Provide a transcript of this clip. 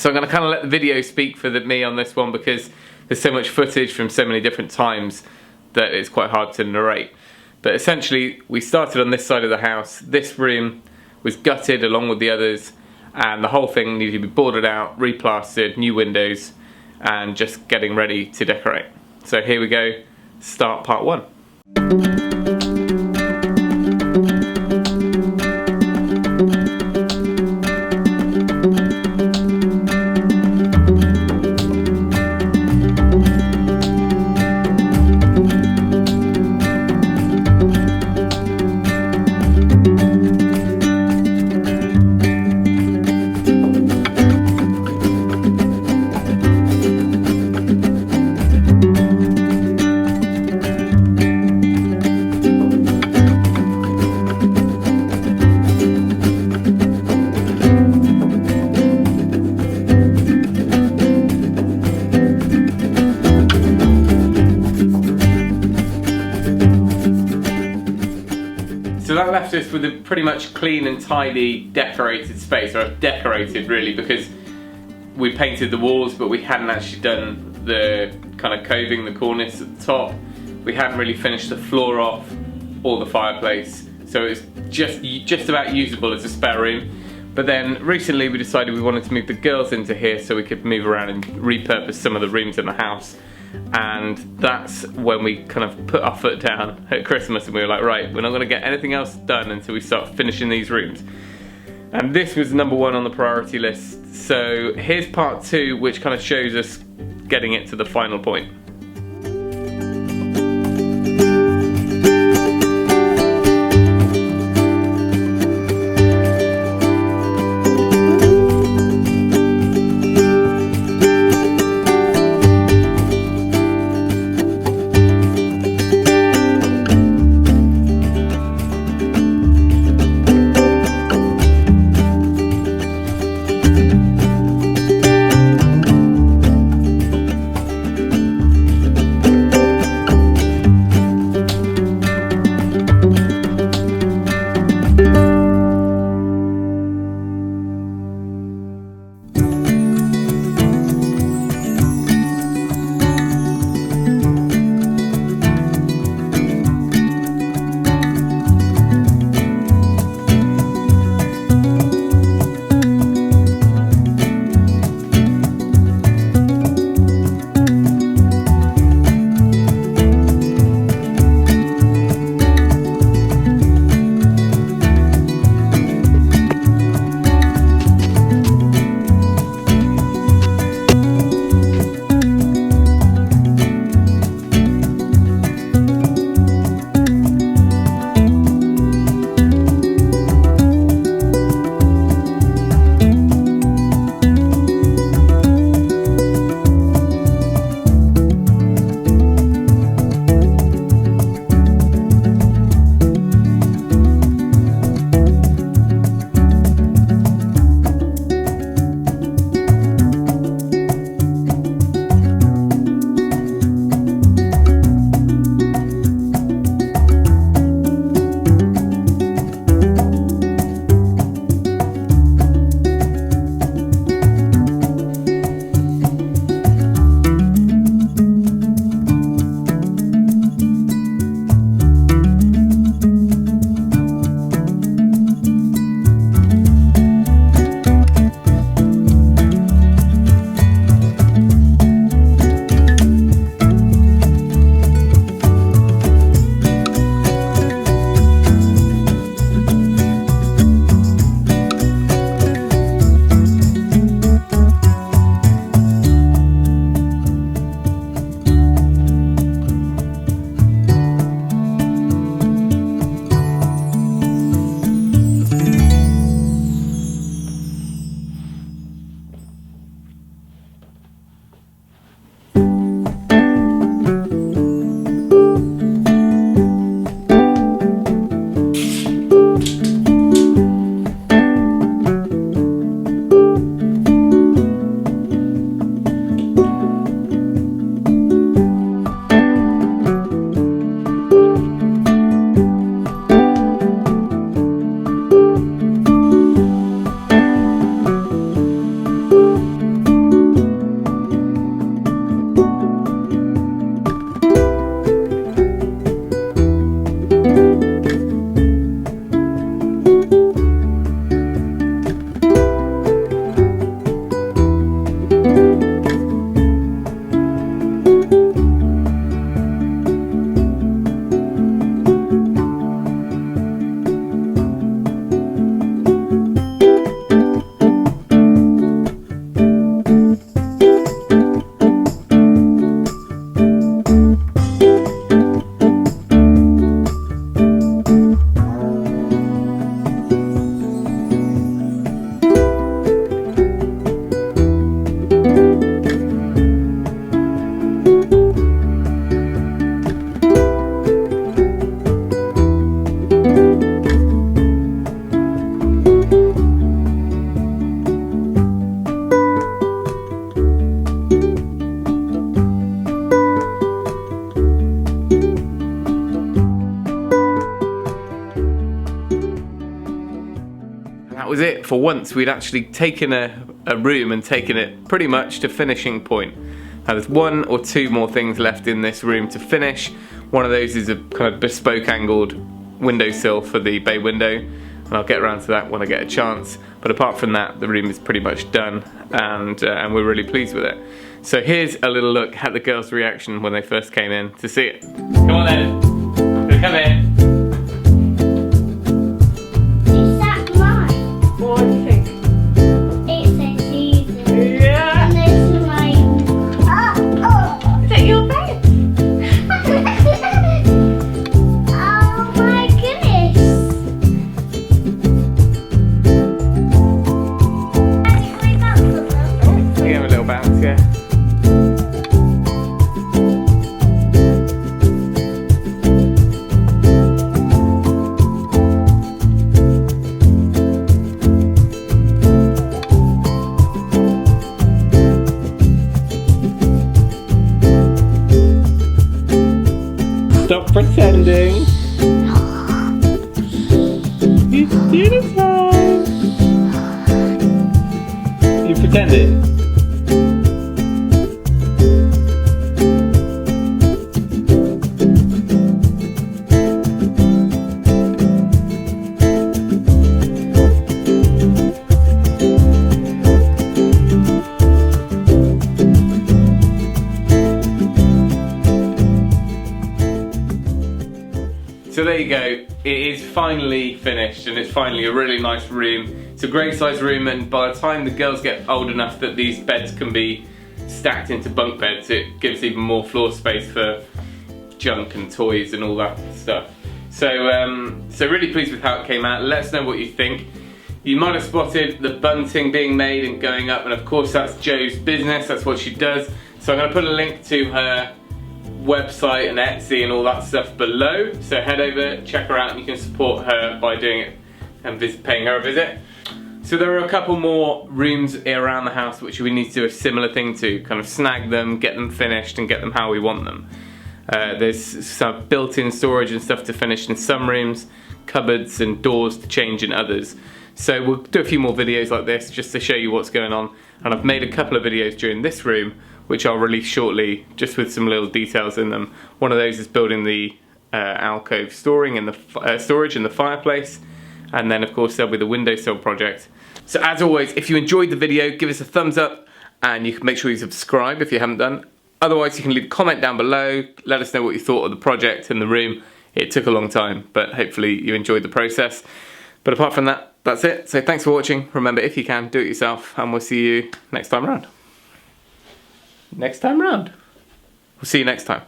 So I'm going to kind of let the video speak for me on this one, because there's so much footage from so many different times that it's quite hard to narrate. But essentially, we started on this side of the house. This room was gutted along with the others, and the whole thing needed to be boarded out, replastered, new windows, and just getting ready to decorate. So here we go, start part one. So that left us with a pretty much clean and tidy decorated space, or decorated really, because we painted the walls but we hadn't actually done the kind of coving, the cornice at the top. We hadn't really finished the floor off or the fireplace, so it's just about usable as a spare room. But then recently we decided we wanted to move the girls into here so we could move around and repurpose some of the rooms in the house. And that's when we kind of put our foot down at Christmas and we were like, right, we're not going to get anything else done until we start finishing these rooms. And this was number one on the priority list. So here's part two, which kind of shows us getting it to the final point. it, for once we'd actually taken a room and taken it pretty much to finishing point. Now there's 1 or 2 more things left in this room to finish. One of those is a kind of bespoke angled windowsill for the bay window, and I'll get around to that when I get a chance. But apart from that, the room is pretty much done, and we're really pleased with it. So here's a little look at the girls' reaction when they first came in to see it. Come on then, come in. Is that mine? What do you think? It says season. Yeah. And there's mine. Oh. Is that your bed? Oh my goodness. Can we bounce on them? Give him a little bounce, yeah. Stop pretending. It's dinner time. You pretending? So there you go, it is finally finished, and it's finally a really nice room. It's a great size room, and by the time the girls get old enough that these beds can be stacked into bunk beds, it gives even more floor space for junk and toys and all that stuff. So really pleased with how it came out. Let us know what you think. You might have spotted the bunting being made and going up, and of course that's Jo's business, that's what she does. So I'm going to put a link to her website and Etsy and all that stuff below, so head over, check her out, and you can support her by doing it and paying her a visit. So there are a couple more rooms around the house which we need to do a similar thing to, kind of snag them, get them finished and get them how we want them. There's some built-in storage and stuff to finish in some rooms, cupboards and doors to change in others. So we'll do a few more videos like this just to show you what's going on, and I've made a couple of videos during this room which I'll release shortly, just with some little details in them. One of those is building the alcove storage in the fireplace, and then of course there'll be the windowsill project. So as always, if you enjoyed the video, give us a thumbs up, and you can make sure you subscribe if you haven't done. Otherwise you can leave a comment down below, let us know what you thought of the project and the room. It took a long time, but hopefully you enjoyed the process. But apart from that, that's it. So thanks for watching. Remember, if you can, do it yourself, and we'll see you next time around. We'll see you next time.